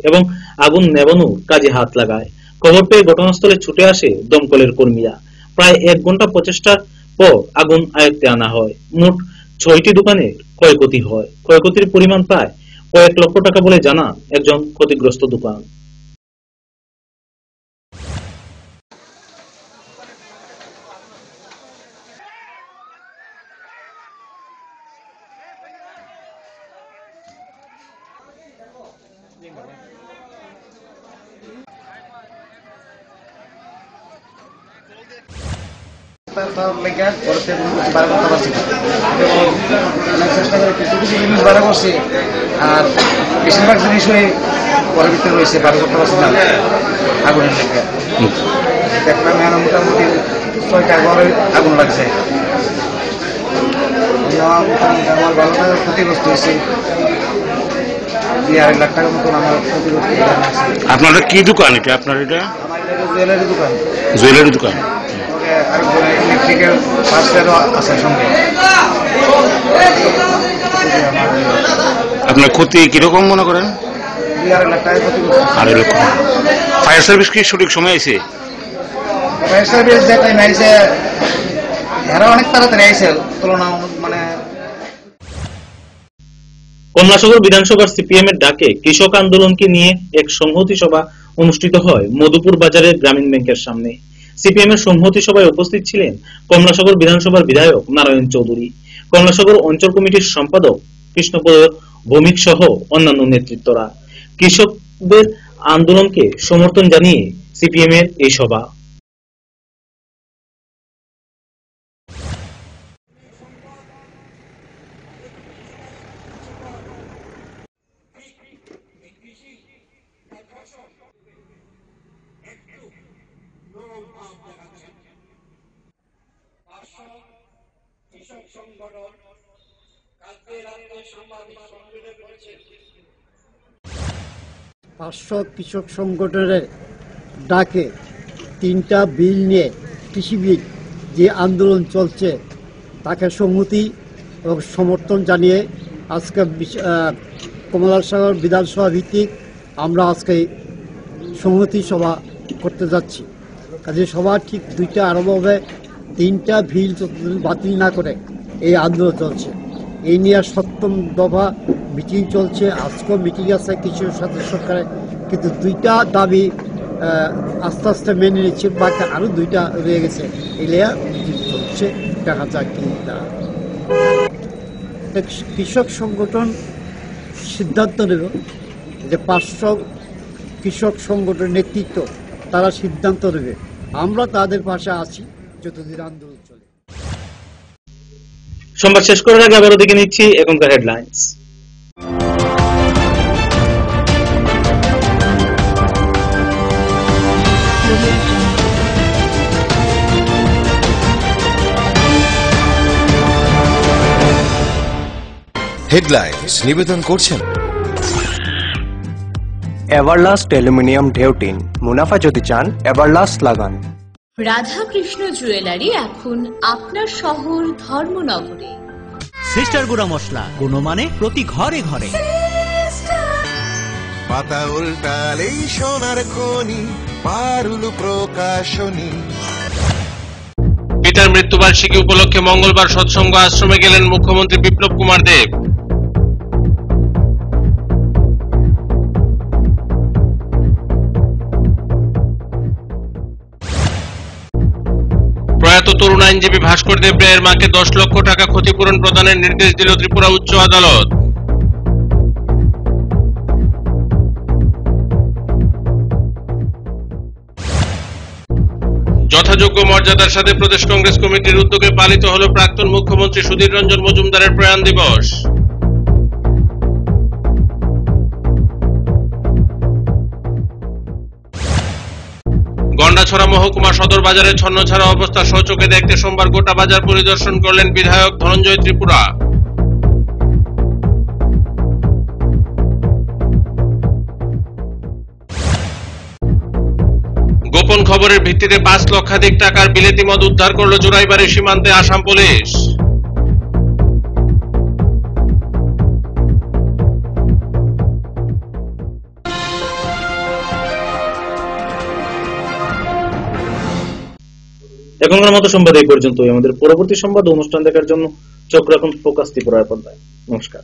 এবং আগুন নেভানোর কাজে হাত লাগায়। খবর পেয়ে ঘটনাস্থলে ছুটে আসে দমকলের কর্মীরা। প্রায় 1 ঘন্টা প্রচেষ্টার পর আগুন আয়ত্তে আনা হয়। মোট 6টি দোকানের ক্ষয়ক্ষতি হয়। ক্ষয়ক্ষতির পরিমাণ প্রায় কয়েক লক্ষ টাকা বলে জানান একজন ক্ষতিগ্রস্ত দোকান। আর বেশিরভাগ জিনিসই পরের ভিতরে রয়েছে 12 করতে পারছি না আগুনের লেগে। দেখলাম এখন মোটামুটি 6টা ঘরে আগুন লাগছে। আমার ভালো টাকা ক্ষতিগ্রস্ত হয়েছে, 2-2.5 লাখ টাকার মতন আমার ক্ষতিগ্রস্ত। আপনার কি দোকান এটা? আপনার এটা আমার জুয়েলারি দোকান। জুয়েলারি দোকান। আরেকজনের ইলেকট্রিক্যাল পার্টসেরও আছে সঙ্গে। আপনার ক্ষতি কিরকম মনে করেন? 2-2.5 লাখ টাকা ক্ষতিগ্রস্ত। 2.5 লক্ষ। ফায়ার সার্ভিস কি সঠিক সময় আইছে? ফায়ার সার্ভিস যে টাইম আইছে এরা অনেক তাড়াতাড়ি আইছে তুলনা মানে। কমলাসাগর বিধানসভার সিপিএম এর ডাকে কৃষক আন্দোলনকে নিয়ে এক সংহতি সভা অনুষ্ঠিত হয় মধুপুর বাজারের গ্রামীণ ব্যাংকের সামনে। সিপিএম এর সংহতি সভায় উপস্থিত ছিলেন কমলাসাগর বিধানসভার বিধায়ক নারায়ণ চৌধুরী, কমলাসাগর অঞ্চল কমিটির সম্পাদক কৃষ্ণপদ ভৌমিক সহ অন্যান্য নেতৃত্বরা। কৃষকদের আন্দোলনকে সমর্থন জানিয়ে সিপিএম এর এই সভা। কৃষক সংগঠন কালকে রাতে সাংবাদিক সম্মেলন করেছে। 500 কৃষক সংগঠনের ডাকে 3টা বিল নিয়ে কৃষি বিল যে আন্দোলন চলছে তাকে সংহতি এবং সমর্থন জানিয়ে আজকে কমলাসাগর বিধানসভা ভিত্তিক আমরা আজকে সংহতি সভা করতে যাচ্ছি। কাজে সভা ঠিক 2টা আরম্ভ হবে। 3টা বিল বাতিল না করে এই আন্দোলন চলছে। এই নিয়ে 7ম দফা মিটিং চলছে। আজকেও মিটিং আছে কিছু সাথে সরকারের, কিন্তু 2টা দাবি আস্তে আস্তে মেনে নিচ্ছে, বাকি আরও 2টা রয়ে গেছে। এলিয়া মিটিং চলছে, দেখা যাক কি। কৃষক সংগঠন সিদ্ধান্ত নেব যে 500 কৃষক সংগঠনের নেতৃত্ব তারা সিদ্ধান্ত নেবে। আমরা তাদের পাশে আছি যতদিন আন্দোলন চলে। সংবাদ শেষ করার আগে আবারও দেখে নিচ্ছি এখনকার হেডলাইন্স। হেডলাইন্স নিবেদন করছেন এভারলাস্ট অ্যালুমিনিয়াম ঢেউটিন। মুনাফা যদি চান এভারলাস্ট লাগান। রাধাকৃষ্ণ জুয়েলারি এখন আপনার শহর ধর্মনগরে। সিস্টার গুঁড়া মশলা, গুণমানে প্রতি ঘরে ঘরে। পাতা উল্টালেই সোনার খনি, পারুল প্রকাশনী। পিতার মৃত্যুবার্ষিকী উপলক্ষে মঙ্গলবার সৎসঙ্গ আশ্রমে গেলেন মুখ্যমন্ত্রী বিপ্লব কুমার দেব। প্রয়াত তরুণ আইনজীবী ভাস্কর দেব রায়ের মাকে 10 লক্ষ টাকা ক্ষতিপূরণ প্রদানের নির্দেশ দিল ত্রিপুরা উচ্চ আদালত। যথাযোগ্য মর্যাদার সাথে প্রদেশ কংগ্রেস কমিটির উদ্যোগে পালিত হল প্রাক্তন মুখ্যমন্ত্রী সুধীর রঞ্জন মজুমদারের প্রয়াণ দিবস। গন্ডাছড়া মহকুমা সদর বাজারের ছন্নছাড়া অবস্থা স্বচক্ষে দেখতে সোমবার গোটা বাজার পরিদর্শন করলেন বিধায়ক ধনঞ্জয় ত্রিপুরা। গোপন খবরের ভিত্তিতে 5 লক্ষাধিক টাকার বিলেতি মদ উদ্ধার করল জোরাইবাড়ি সীমান্তে আসাম পুলিশ। এখনকার মতো সংবাদ এই পর্যন্তই। আমাদের পরবর্তী সংবাদ ও অনুষ্ঠান দেখার জন্য চোখ রাখুন ফোকাস ত্রিপুরার পর্দায়। নমস্কার।